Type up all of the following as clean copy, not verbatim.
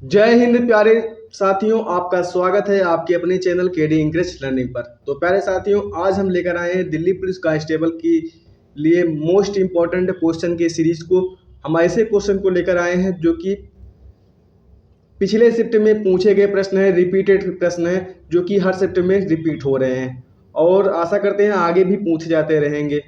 जय हिंद प्यारे साथियों, आपका स्वागत है आपके अपने चैनल केडी इंग्लिश लर्निंग पर। तो प्यारे साथियों, आज हम लेकर आए हैं दिल्ली पुलिस कांस्टेबल के लिए मोस्ट इम्पॉर्टेंट क्वेश्चन के सीरीज को। हम ऐसे क्वेश्चन को लेकर आए हैं जो कि पिछले शिफ्ट में पूछे गए प्रश्न है, रिपीटेड प्रश्न है जो कि हर शिफ्ट में रिपीट हो रहे हैं और आशा करते हैं आगे भी पूछे जाते रहेंगे।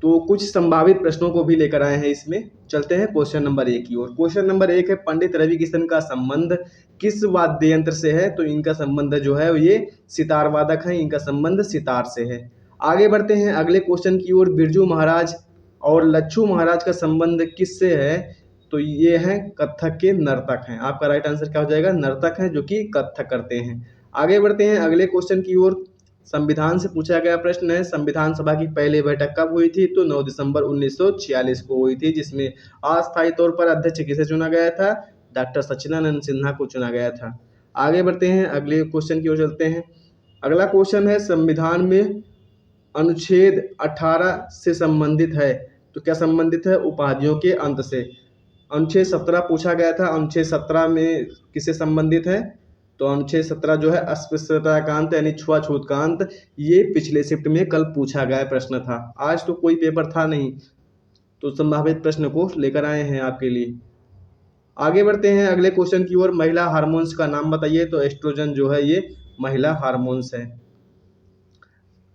तो कुछ संभावित प्रश्नों को भी लेकर आए हैं इसमें। चलते हैं क्वेश्चन नंबर 1 की ओर। क्वेश्चन नंबर 1 है, पंडित रवि किशन का संबंध किस वाद्य यंत्र से है? तो इनका संबंध जो है ये सितार वादक है, इनका संबंध सितार से है। आगे बढ़ते हैं अगले क्वेश्चन की ओर। बिरजू महाराज और लच्छू महाराज का संबंध किससे है? तो ये है कथक के नर्तक हैं। आपका राइट आंसर क्या हो जाएगा? नर्तक हैं जो कि कथक करते हैं। आगे बढ़ते हैं अगले क्वेश्चन की ओर। संविधान से पूछा गया प्रश्न है, संविधान सभा की पहली बैठक कब हुई थी? तो 9 दिसंबर 1946 को हुई थी, जिसमें अस्थायी तौर पर अध्यक्ष किसे चुना गया था? डॉक्टर सच्चिदानंद सिन्हा को चुना गया था। आगे बढ़ते हैं अगले क्वेश्चन की ओर चलते हैं। अगला क्वेश्चन है, संविधान में अनुच्छेद 18 से संबंधित है। तो क्या संबंधित है? उपाधियों के अंत से। अनुच्छेद 17 पूछा गया था, अनुच्छेद 17 में किसे संबंधित है? तो अनुच्छेद 17 जो है अस्पृश्यता का अंत यानी छुआछूत का अंत। ये पिछले शिफ्ट में कल पूछा गया प्रश्न था, आज तो कोई पेपर था नहीं, तो संभावित प्रश्न को लेकर आए हैं आपके लिए। आगे बढ़ते हैं अगले क्वेश्चन की ओर। महिला हार्मोन्स का नाम बताइए। तो एस्ट्रोजन जो है ये महिला हार्मोन्स है।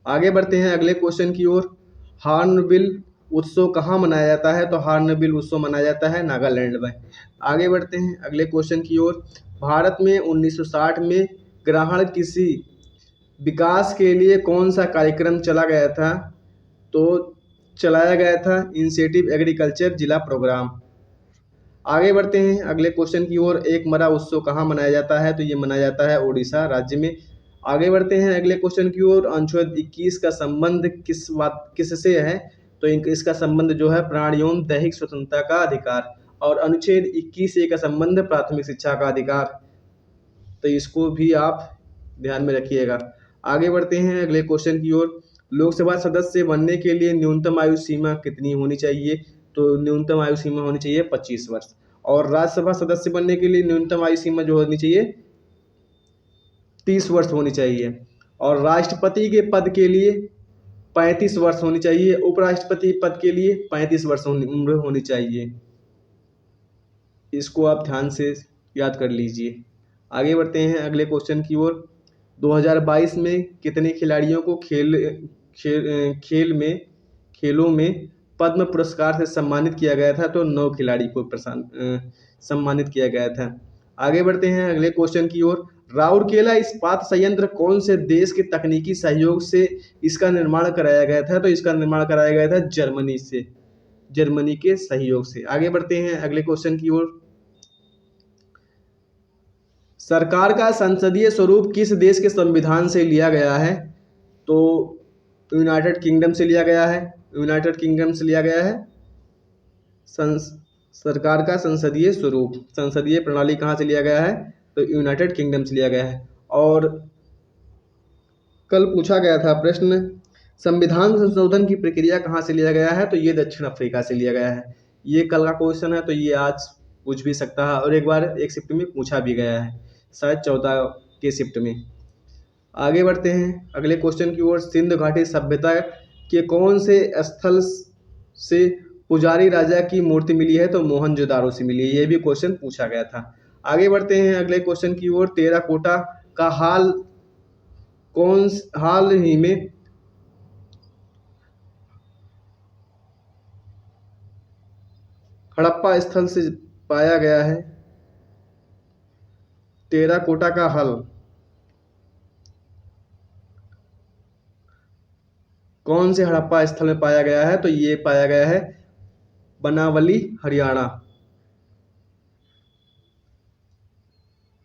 आगे बढ़ते हैं अगले क्वेश्चन की ओर। हॉर्नबिल उत्सव कहाँ मनाया जाता है? तो हॉर्नबिल उत्सव मनाया जाता है नागालैंड में। आगे बढ़ते हैं अगले क्वेश्चन की ओर। भारत में 1960 में ग्रहण कृषि विकास के लिए कौन सा कार्यक्रम चला गया था? तो चलाया गया था इंसेटिव एग्रीकल्चर जिला प्रोग्राम। आगे बढ़ते हैं अगले क्वेश्चन की ओर। एक मरा उत्सव कहाँ मनाया जाता है? तो ये मनाया जाता है उड़ीसा राज्य में। आगे बढ़ते हैं अगले क्वेश्चन की ओर। अनुच्छेद 21 का संबंध किससे है? तो इसका संबंध जो है प्राणियों दैहिक स्वतंत्रता का अधिकार, और अनुच्छेद 21 का संबंध प्राथमिक शिक्षा का अधिकार। तो इसको भी आप ध्यान में रखिएगा। आगे बढ़ते हैं अगले क्वेश्चन की ओर। लोकसभा सदस्य बनने के लिए न्यूनतम आयु सीमा कितनी होनी चाहिए? तो न्यूनतम आयु सीमा होनी चाहिए 25 वर्ष। और राज्यसभा सदस्य बनने के लिए न्यूनतम आयु सीमा जो होनी चाहिए 30 वर्ष होनी चाहिए। और राष्ट्रपति के पद के लिए 35 वर्ष होनी चाहिए। उपराष्ट्रपति पद के लिए 35 वर्ष उम्र होनी चाहिए। इसको आप ध्यान से याद कर लीजिए। आगे बढ़ते हैं अगले क्वेश्चन की ओर। 2022 में कितने खिलाड़ियों को खेलों में पद्म पुरस्कार से सम्मानित किया गया था? तो 9 खिलाड़ी को सम्मानित किया गया था। आगे बढ़ते हैं अगले क्वेश्चन की ओर। राउरकेला इस्पात संयंत्र कौन से देश के तकनीकी सहयोग से इसका निर्माण कराया गया था? तो इसका निर्माण कराया गया था जर्मनी से, जर्मनी के सहयोग से। आगे बढ़ते हैं अगले क्वेश्चन की ओर। सरकार का संसदीय स्वरूप किस देश के संविधान से लिया गया है? तो यूनाइटेड किंगडम से लिया गया है। यूनाइटेड किंगडम से लिया गया है। सरकार का संसदीय स्वरूप, संसदीय प्रणाली कहाँ से लिया गया है? तो यूनाइटेड किंगडम से लिया गया है। और कल पूछा गया था प्रश्न, संविधान संशोधन की प्रक्रिया कहाँ से लिया गया है? तो ये दक्षिण अफ्रीका से लिया गया है। ये कल का क्वेश्चन है, तो ये आज पूछ भी सकता है और एक बार एक शिफ्ट में पूछा भी गया है, शायद 14 के शिफ्ट में। आगे बढ़ते हैं अगले क्वेश्चन की ओर। सिंधु घाटी सभ्यता के कौन से स्थल से पुजारी राजा की मूर्ति मिली है? तो मोहनजोदारो से मिली है। ये भी क्वेश्चन पूछा गया था। आगे बढ़ते हैं अगले क्वेश्चन की ओर। टेराकोटा का हाल ही में हड़प्पा स्थल से पाया गया है। टेराकोटा का हल कौन से हड़प्पा स्थल में पाया गया है? तो ये पाया गया है बनावली हरियाणा,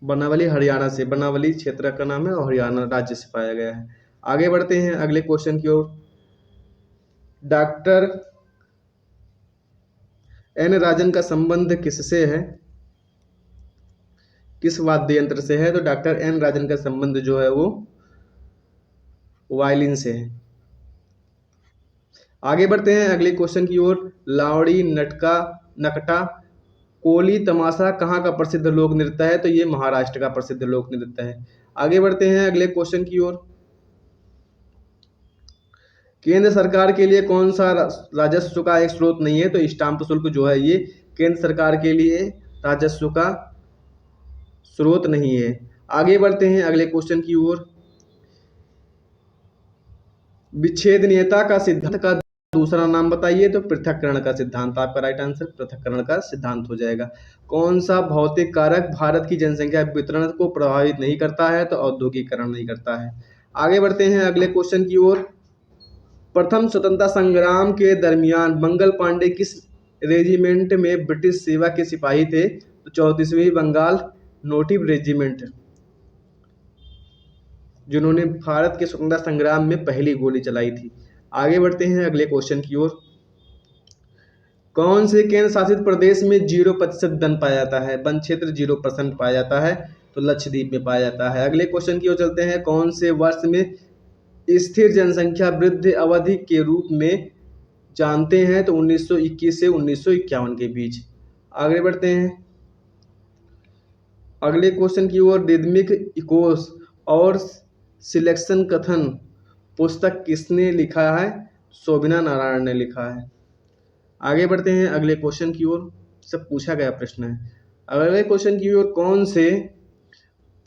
बनावली हरियाणा से, बनावली क्षेत्र का नाम है और हरियाणा राज्य से पाया गया है। आगे बढ़ते हैं अगले क्वेश्चन की ओर। डॉक्टर एन राजन का संबंध किससे है? किस वाद्य यंत्र से है? तो डॉक्टर एन राजन का संबंध जो है वो वायलिन से है। आगे बढ़ते हैं अगले क्वेश्चन की ओर। लावड़ी नटका नकटा कोली तमाशा कहाँ का प्रसिद्ध लोक नृत्य है? तो ये महाराष्ट्र का प्रसिद्ध लोक नृत्य है। आगे बढ़ते हैं अगले क्वेश्चन की ओर। केंद्र सरकार के लिए कौन सा राजस्व का एक स्रोत नहीं है? तो स्टाम्प शुल्क जो है ये केंद्र सरकार के लिए राजस्व का स्रोत नहीं है। आगे बढ़ते हैं अगले क्वेश्चन की ओर। विच्छेदनीयता का सिद्धांत का दूसरा नाम बताइए? तो पृथक्करण का सिद्धांत आपका राइट आंसर पृथक्करण का सिद्धांत हो जाएगा। कौन सा भौतिक कारक भारत की जनसंख्या वितरण को प्रभावित नहीं करता है? तो औद्योगिकरण नहीं करता है। आगे बढ़ते हैं अगले क्वेश्चन की ओर। प्रथम स्वतंत्रता संग्राम के दरमियान मंगल पांडे किस रेजिमेंट में ब्रिटिश सेवा के सिपाही थे? तो 34वीं बंगाल नोटिव रेजिमेंट, जिन्होंने भारत के स्वतंत्रता संग्राम में पहली गोली चलाई थी। आगे बढ़ते हैं अगले क्वेश्चन की ओर। कौन से केंद्र शासित प्रदेश में 0% वन पाया जाता है? वन क्षेत्र 0% पाया जाता है? तो लक्षद्वीप में पाया जाता है। अगले क्वेश्चन की ओर चलते हैं। कौन से वर्ष में स्थिर जनसंख्या वृद्धि अवधि के रूप में जानते हैं? तो 1921 से 1951 के बीच। आगे बढ़ते हैं अगले क्वेश्चन की ओर। रिदमिक इकोस और सिलेक्शन कथन पुस्तक किसने लिखा है? शोभना नारायण ने लिखा है। आगे बढ़ते हैं अगले क्वेश्चन की ओर। सब पूछा गया प्रश्न है। अगले क्वेश्चन की ओर। कौन से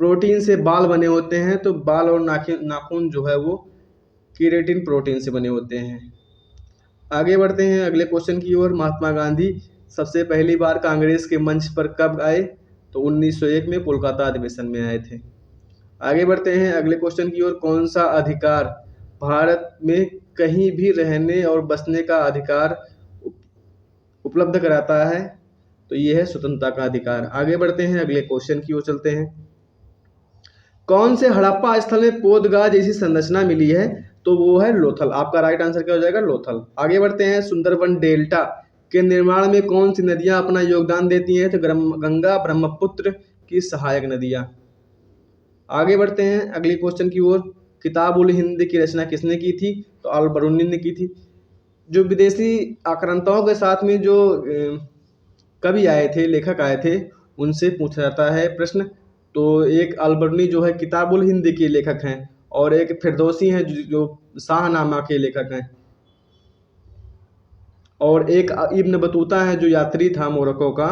प्रोटीन से बाल बने होते हैं? तो बाल और नाखून जो है वो केराटिन प्रोटीन से बने होते हैं। आगे बढ़ते हैं अगले क्वेश्चन की ओर। महात्मा गांधी सबसे पहली बार कांग्रेस के मंच पर कब आए? तो 1901 में कोलकाता अधिवेशन में आए थे। आगे बढ़ते हैं अगले क्वेश्चन की ओर। कौन सा अधिकार भारत में कहीं भी रहने और बसने का अधिकार उपलब्ध कराता है? तो ये है स्वतंत्रता का अधिकार। आगे बढ़ते हैं अगले क्वेश्चन की ओर चलते हैं। कौन से हड़प्पा स्थल में पोदगा जैसी संरचना मिली है? तो वो है लोथल। आपका राइट आंसर क्या हो जाएगा? लोथल। आगे बढ़ते हैं। सुंदरबन डेल्टा के निर्माण में कौन सी नदियां अपना योगदान देती हैं? तो गंगा ब्रह्मपुत्र की सहायक नदियां। आगे बढ़ते हैं अगले क्वेश्चन की ओर। किताब उल हिंद की रचना किसने की थी? तो अल बरूनी ने की थी। जो विदेशी आक्रांताओं के साथ में जो कवि आए थे, लेखक आए थे, उनसे पूछा जाता है प्रश्न। तो एक अल बरूनी जो है किताब उल हिंद के लेखक हैं, और एक फिरदौसी हैं जो शाहनामा के लेखक हैं, और एक इब्न बतूता है जो यात्री था मोरक्को का।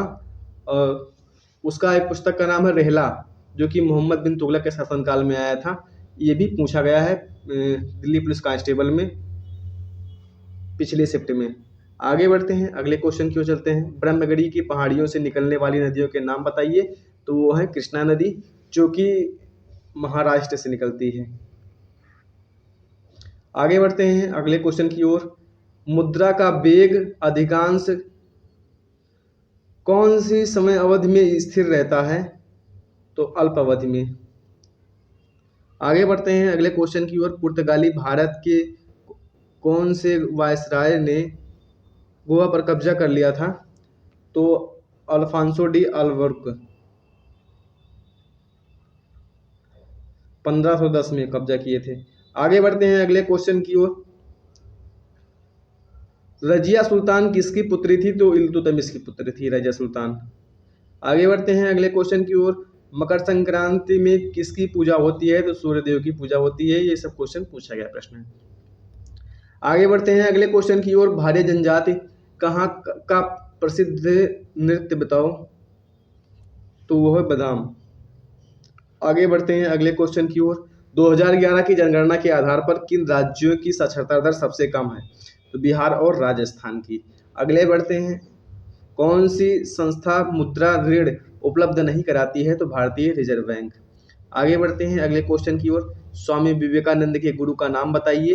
उसका एक पुस्तक का नाम है रहला, जो कि मोहम्मद बिन तुगलक के शासनकाल में आया था। ये भी पूछा गया है दिल्ली पुलिस कांस्टेबल में पिछले शिफ्ट में। आगे बढ़ते हैं अगले क्वेश्चन की ओर चलते हैं। ब्रह्मगिरी की पहाड़ियों से निकलने वाली नदियों के नाम बताइए? तो वो है कृष्णा नदी, जो कि महाराष्ट्र से निकलती है। आगे बढ़ते हैं अगले क्वेश्चन की ओर। मुद्रा का वेग अधिकांश कौन सी समय अवधि में स्थिर रहता है? तो अल्प अवधि में। आगे बढ़ते हैं अगले क्वेश्चन की ओर। पुर्तगाली भारत के कौन से वायसराय ने गोवा पर कब्जा कर लिया था? तो अल्फांसो डी अल्बुकर्क 1510 में कब्जा किए थे। आगे बढ़ते हैं अगले क्वेश्चन की ओर। रजिया सुल्तान किसकी पुत्री थी? तो इल्तुतमिश की पुत्री थी रजिया सुल्तान। आगे बढ़ते हैं अगले क्वेश्चन की ओर। मकर संक्रांति में किसकी पूजा होती है? तो सूर्यदेव की पूजा होती है। ये सब क्वेश्चन पूछा गया प्रश्न है। आगे बढ़ते हैं अगले क्वेश्चन की ओर। भारे जनजाति कहाँ का प्रसिद्ध नृत्य बताओ? तो वो है बादाम। आगे बढ़ते हैं अगले क्वेश्चन की ओर। 2011 की जनगणना के आधार पर किन राज्यों की साक्षरता दर सबसे कम है? तो बिहार और राजस्थान की। अगले बढ़ते हैं। कौन सी संस्था मुद्रा ऋण उपलब्ध नहीं कराती है? तो भारतीय रिजर्व बैंक। आगे बढ़ते हैं अगले क्वेश्चन की ओर। स्वामी विवेकानंद के गुरु का नाम बताइए?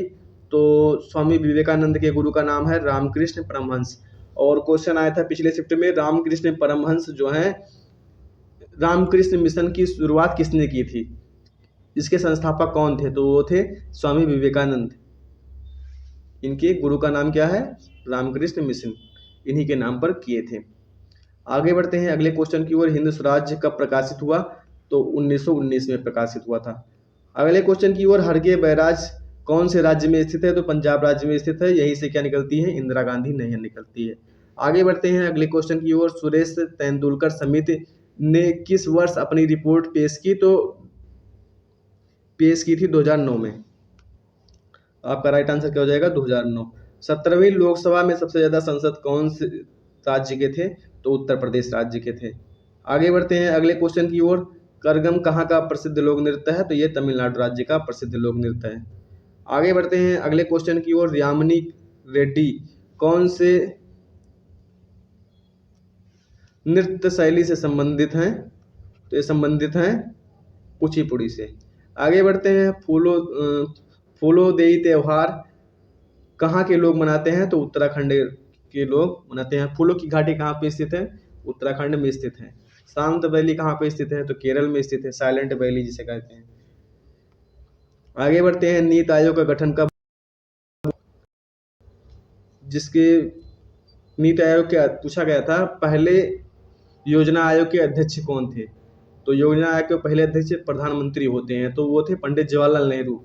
तो स्वामी विवेकानंद के गुरु का नाम है रामकृष्ण परमहंस। और क्वेश्चन आया था पिछले शिफ्ट में, रामकृष्ण परमहंस जो है, रामकृष्ण मिशन की शुरुआत किसने की थी? इसके संस्थापक कौन थे? तो वो थे स्वामी विवेकानंद। इनके गुरु का नाम क्या है? रामकृष्ण मिशन, इन्हीं के नाम पर किए थे। आगे बढ़ते हैं अगले क्वेश्चन की ओर। हिंद स्वराज्य कब प्रकाशित हुआ? तो 1919 में प्रकाशित हुआ था। अगले क्वेश्चन की ओर। हरगे बैराज कौन से राज्य में स्थित है? तो पंजाब राज्य में स्थित है। यहीं से क्या निकलती है? इंदिरा गांधी नहर निकलती है। आगे बढ़ते हैं अगले क्वेश्चन की ओर। सुरेश तेंदुलकर समिति ने किस वर्ष अपनी रिपोर्ट पेश की? तो पेश की थी 2009 में। आपका राइट आंसर क्या हो जाएगा? 2009। 17वीं लोकसभा में सबसे ज्यादा सांसद कौन से राज्य के थे? तो उत्तर प्रदेश राज्य के थे। आगे बढ़ते हैं अगले क्वेश्चन की ओर। करगम कहाँ का प्रसिद्ध लोक नृत्य है? तो ये तमिलनाडु राज्य का प्रसिद्ध लोक नृत्य है। आगे बढ़ते हैं अगले क्वेश्चन की ओर। यामिनी रेड्डी कौन से नृत्य शैली से संबंधित हैं? तो ये संबंधित हैं कुचिपुड़ी से। आगे बढ़ते हैं फूलोदेई त्योहार कहाँ के लोग मनाते हैं? तो उत्तराखंड के लोग मनाते हैं। फूलों की घाटी कहाँ पे स्थित है? उत्तराखंड में स्थित है। शांत वैली कहाँ पे स्थित है? तो केरल में स्थित है, साइलेंट वैली जिसे कहते हैं। आगे बढ़ते हैं नीति आयोग का गठन कब? जिसके नीति आयोग के पूछा गया था पहले योजना आयोग के अध्यक्ष कौन थे? तो योजना आयोग के पहले अध्यक्ष प्रधानमंत्री होते हैं, तो वो थे पंडित जवाहरलाल नेहरू।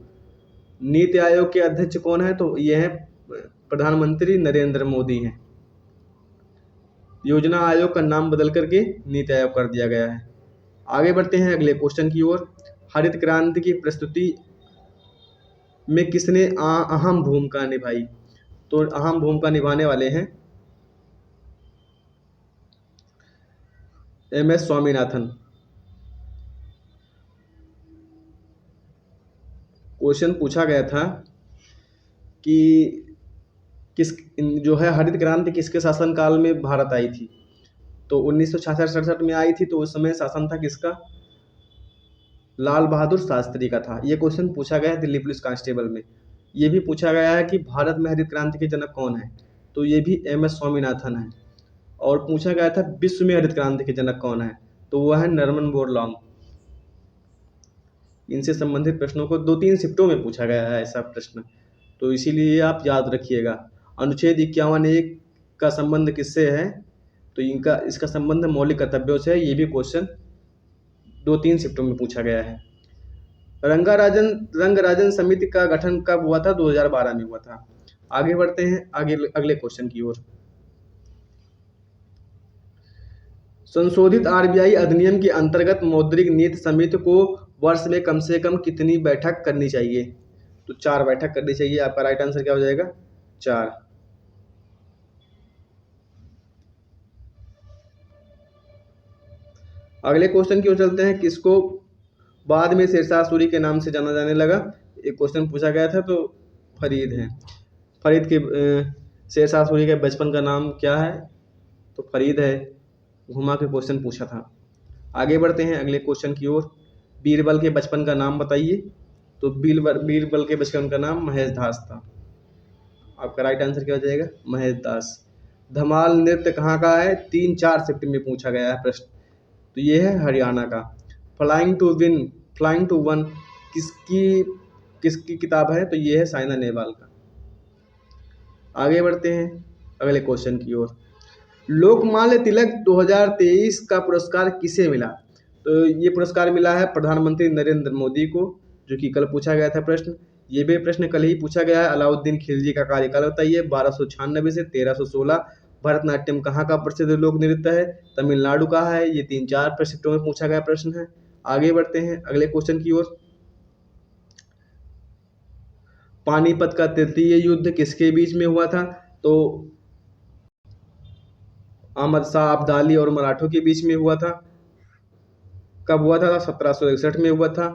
नीति आयोग के अध्यक्ष कौन है? तो ये है प्रधानमंत्री नरेंद्र मोदी हैं। योजना आयोग का नाम बदल करके नीति आयोग कर दिया गया है। आगे बढ़ते हैं अगले क्वेश्चन की ओर। हरित क्रांति की प्रस्तुति में किसने अहम भूमिका निभाई? तो अहम भूमिका निभाने वाले हैं MS स्वामीनाथन। क्वेश्चन पूछा गया था कि किस जो है हरित क्रांति किसके शासनकाल में भारत आई थी? तो 1966-67 में आई थी। तो उस समय शासन था किसका? लाल बहादुर शास्त्री का था। ये क्वेश्चन पूछा गया है दिल्ली पुलिस कांस्टेबल में। ये भी पूछा गया है कि भारत में हरित क्रांति के जनक कौन है? तो ये भी MS स्वामीनाथन है। और पूछा गया था विश्व में हरित क्रांति के जनक कौन है? तो वह है नॉर्मन बोरलॉन्ग। इनसे संबंधित प्रश्नों को 2-3 शिफ्टों में पूछा गया है ऐसा प्रश्न, तो इसीलिए आप याद रखिएगा। अनुच्छेद 51(1) का संबंध किससे है? तो इसका संबंध मौलिक कर्तव्यों से है। ये भी क्वेश्चन 2-3 शिफ्टों में पूछा गया है। रंगराजन समिति का गठन कब हुआ था? 2012 में हुआ था। आगे बढ़ते हैं अगले क्वेश्चन की ओर। संशोधित RBI अधिनियम के अंतर्गत मौद्रिक नीति समिति को वर्ष में कम से कम कितनी बैठक करनी चाहिए? तो 4 बैठक करनी चाहिए। आपका राइट आंसर क्या हो जाएगा? 4। अगले क्वेश्चन की ओर चलते हैं। किसको बाद में शेरशाह सूरी के नाम से जाना जाने लगा? एक क्वेश्चन पूछा गया था, तो फरीद हैं। फरीद के शेरशाह सूरी के बचपन का नाम क्या है? तो फरीद है। घुमा के क्वेश्चन पूछा था। आगे बढ़ते हैं अगले क्वेश्चन की ओर। बीरबल के बचपन का नाम बताइए। तो बीरबल के बचपन का नाम महेश दास था। आपका राइट आंसर क्या हो जाएगा? महेश दास। धमाल नृत्य कहाँ का है? 3-4 शिफ्ट में पूछा गया है प्रश्न। तो ये है हरियाणा का। फ्लाइंग टू वन किसकी किताब है? तो ये है साइना नेहवाल का। आगे बढ़ते हैं अगले क्वेश्चन की ओर। लोकमान्य तिलक 2023 का पुरस्कार किसे मिला? तो ये पुरस्कार मिला है प्रधानमंत्री नरेंद्र मोदी को, जो कि कल पूछा गया था प्रश्न। ये भी प्रश्न कल ही पूछा गया है। अलाउद्दीन खिलजी का कार्यकाल बताइए। 1296 से 1316। भरतनाट्यम कहाँ का प्रसिद्ध लोक नृत्य है? तमिलनाडु का है। ये 3-4 शिफ्टों में पूछा गया प्रश्न है। आगे बढ़ते हैं अगले क्वेश्चन की ओर। पानीपत का तृतीय युद्ध किसके बीच में हुआ था? तो अहमद शाह अब्दाली और मराठों के बीच में हुआ था। कब हुआ था? 1761 में हुआ था।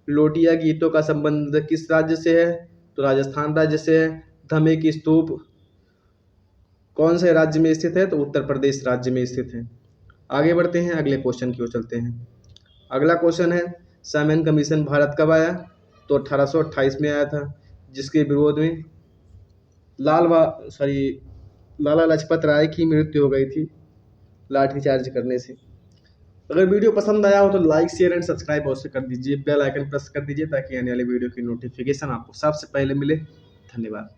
लोटिया गीतों का संबंध किस राज्य से है? तो राजस्थान राज्य से है। धमे की स्तूप कौन से राज्य में स्थित है? तो उत्तर प्रदेश राज्य में स्थित है। आगे बढ़ते हैं अगले क्वेश्चन की ओर चलते हैं। अगला क्वेश्चन है साइमन कमीशन भारत कब आया? तो 1828 में आया था, जिसके विरोध में लाला लाजपत राय की मृत्यु हो गई थी लाठीचार्ज करने से। अगर वीडियो पसंद आया हो तो लाइक, शेयर एंड सब्सक्राइब अवश्य कर दीजिए। बेल आइकन प्रेस कर दीजिए ताकि आने वाले वीडियो की नोटिफिकेशन आपको सबसे पहले मिले। धन्यवाद।